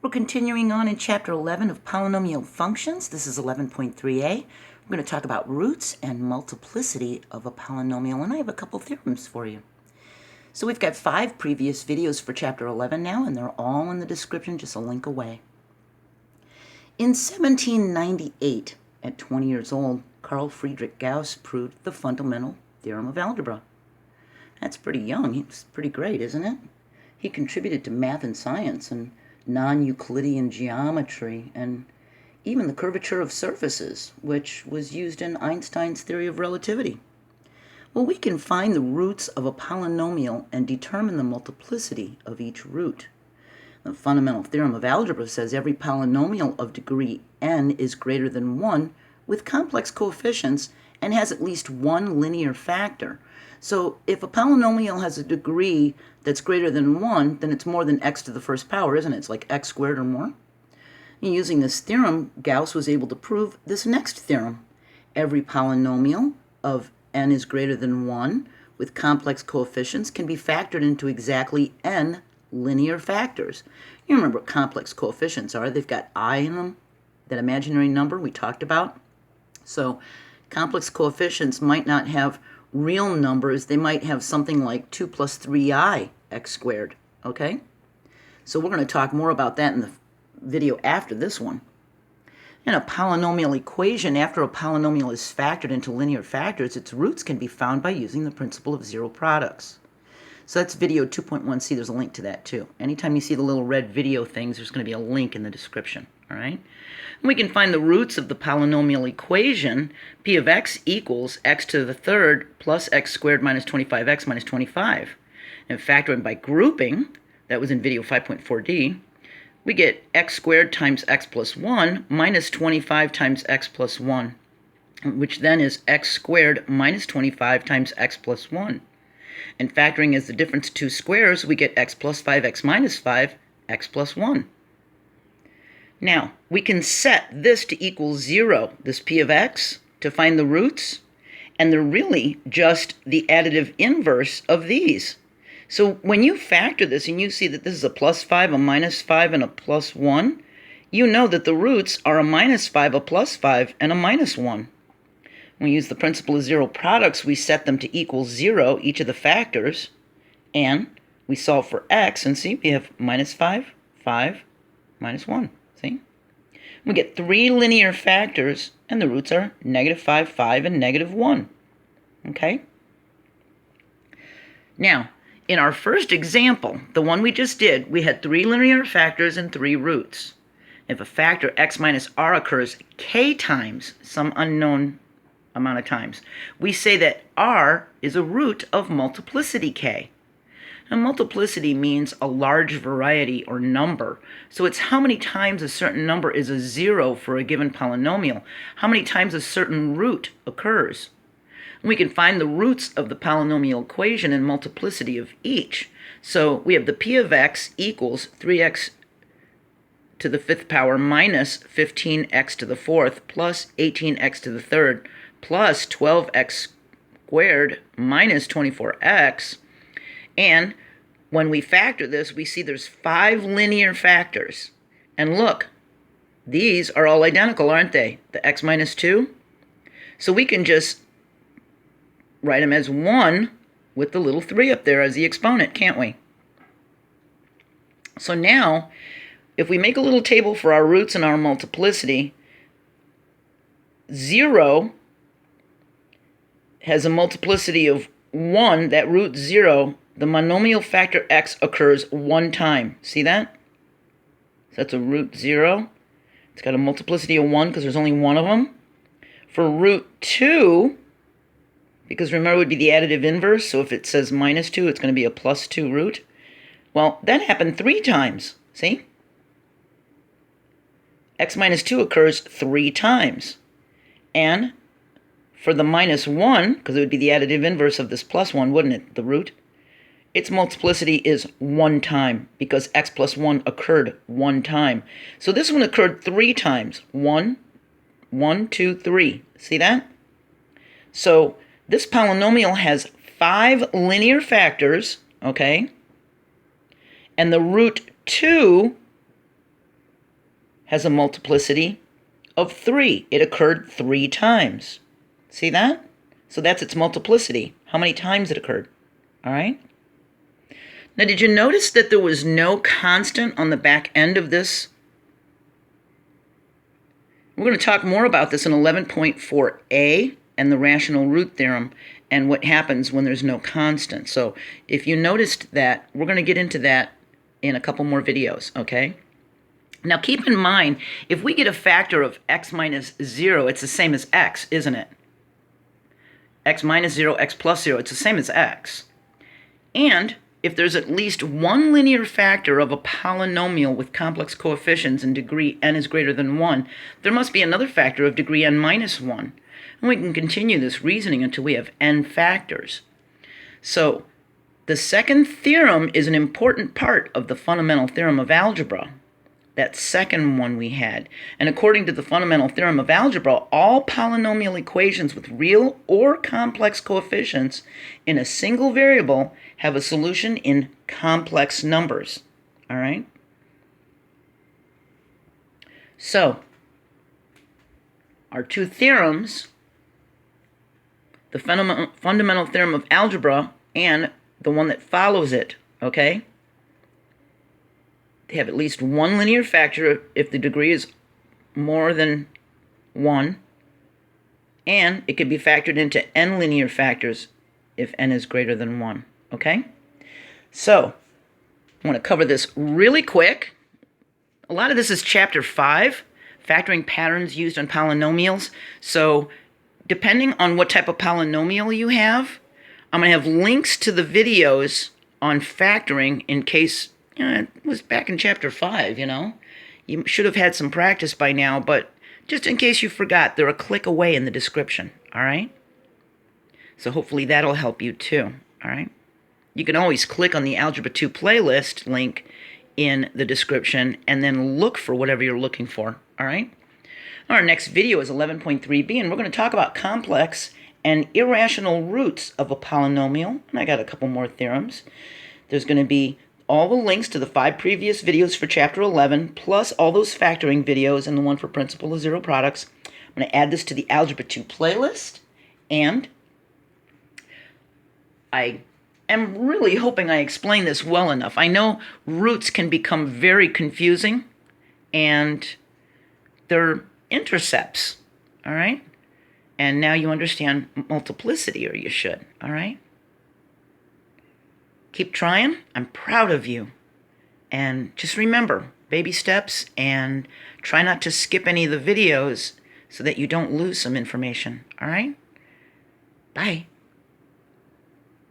We're continuing on in Chapter 11 of Polynomial Functions. This is 11.3a. We're going to talk about roots and multiplicity of a polynomial, and I have a couple theorems for you. So we've got 5 previous videos for Chapter 11 now, and they're all in the description, just a link away. In 1798, at 20 years old, Carl Friedrich Gauss proved the Fundamental Theorem of Algebra. That's pretty young. It's pretty great, isn't it? He contributed to math and science and non-Euclidean geometry and even the curvature of surfaces, which was used in Einstein's theory of relativity. Well, we can find the roots of a polynomial and determine the multiplicity of each root. The Fundamental Theorem of Algebra says every polynomial of degree n is greater than 1 with complex coefficients and has at least one linear factor. So if a polynomial has a degree that's greater than 1, then it's more than x to the first power, isn't it? It's like x squared or more. And using this theorem, Gauss was able to prove this next theorem. Every polynomial of n is greater than 1 with complex coefficients can be factored into exactly n linear factors. You remember what complex coefficients are. They've got I in them, that imaginary number we talked about. So complex coefficients might not have real numbers. They might have something like 2 plus 3i x squared, okay? So we're going to talk more about that in the video after this one. In a polynomial equation, after a polynomial is factored into linear factors, its roots can be found by using the principle of zero products. So that's video 2.1c. There's a link to that too. Anytime you see the little red video things, there's going to be a link in the description, all right? And we can find the roots of the polynomial equation. P of x equals x to the third plus x squared minus 25x minus 25. And factoring by grouping, that was in video 5.4d, we get x squared times x plus 1 minus 25 times x plus 1, which then is x squared minus 25 times x plus 1. And factoring as the difference of two squares, we get x plus 5x minus 5, x plus 1. Now, we can set this to equal 0, this p of x, to find the roots, and they're really just the additive inverse of these. So when you factor this and you see that this is a plus 5, a minus 5, and a plus 1, you know that the roots are a minus 5, a plus 5, and a minus 1. When we use the principle of zero products, we set them to equal 0, each of the factors, and we solve for x, and see, we have minus 5, 5, minus 1. See? We get 3 linear factors, and the roots are negative 5, 5, and negative 1. Okay? Now, in our first example, the one we just did, we had 3 linear factors and 3 roots. If a factor x minus r occurs k times, some unknown amount of times, we say that r is a root of multiplicity k. And multiplicity means a large variety or number. So it's how many times a certain number is a 0 for a given polynomial, how many times a certain root occurs. And we can find the roots of the polynomial equation and multiplicity of each. So we have the p of x equals 3x to the 5th power minus 15x to the 4th plus 18x to the 3rd plus 12x squared minus 24x. And when we factor this, we see there's 5 linear factors. And look, these are all identical, aren't they? The x minus 2. So we can just write them as 1 with the little 3 up there as the exponent, can't we? So now, if we make a little table for our roots and our multiplicity, 0 has a multiplicity of 1, that root 0, the monomial factor x occurs 1 time. See that? So that's a root 0. It's got a multiplicity of 1 because there's only one of them. For root 2, because remember it would be the additive inverse, so if it says minus 2, it's going to be a plus 2 root. Well, that happened 3 times. See? X minus 2 occurs 3 times. And for the minus 1, because it would be the additive inverse of this plus 1, wouldn't it, the root? Its multiplicity is 1 time, because x plus 1 occurred 1 time. So this one occurred 3 times. 1, 1, 2, 3. See that? So this polynomial has 5 linear factors, okay? And the root 2 has a multiplicity of 3. It occurred 3 times. See that? So that's its multiplicity, how many times it occurred. All right? Now, did you notice that there was no constant on the back end of this? We're going to talk more about this in 11.4a and the rational root theorem and what happens when there's no constant. So if you noticed that, we're going to get into that in a couple more videos, okay? Now keep in mind, if we get a factor of x minus 0, it's the same as x, isn't it? X minus 0, x plus 0, it's the same as x. And if there's at least one linear factor of a polynomial with complex coefficients and degree n is greater than 1, there must be another factor of degree n minus 1. And we can continue this reasoning until we have n factors. So the second theorem is an important part of the Fundamental Theorem of Algebra. That second one we had. And according to the Fundamental Theorem of Algebra, all polynomial equations with real or complex coefficients in a single variable have a solution in complex numbers. All right? So, our two theorems, the Fundamental Theorem of Algebra and the one that follows it, okay? They have at least one linear factor if the degree is more than 1, and it can be factored into n linear factors if n is greater than 1, okay? So, I want to cover this really quick. A lot of this is chapter 5, factoring patterns used on polynomials. So, depending on what type of polynomial you have, I'm going to have links to the videos on factoring in case it was back in chapter 5, you know. You should have had some practice by now, but just in case you forgot, they're a click away in the description, all right? So hopefully that'll help you too, all right? You can always click on the Algebra 2 playlist link in the description and then look for whatever you're looking for, all right? Our next video is 11.3b, and we're going to talk about complex and irrational roots of a polynomial. And I got a couple more theorems. There's going to be all the links to the 5 previous videos for Chapter 11, plus all those factoring videos and the one for Principle of Zero Products. I'm going to add this to the Algebra 2 playlist, and I am really hoping I explained this well enough. I know roots can become very confusing, and they're intercepts, all right? And now you understand multiplicity, or you should, all right? Keep trying. I'm proud of you. And just remember, baby steps, and try not to skip any of the videos so that you don't lose some information. All right? Bye.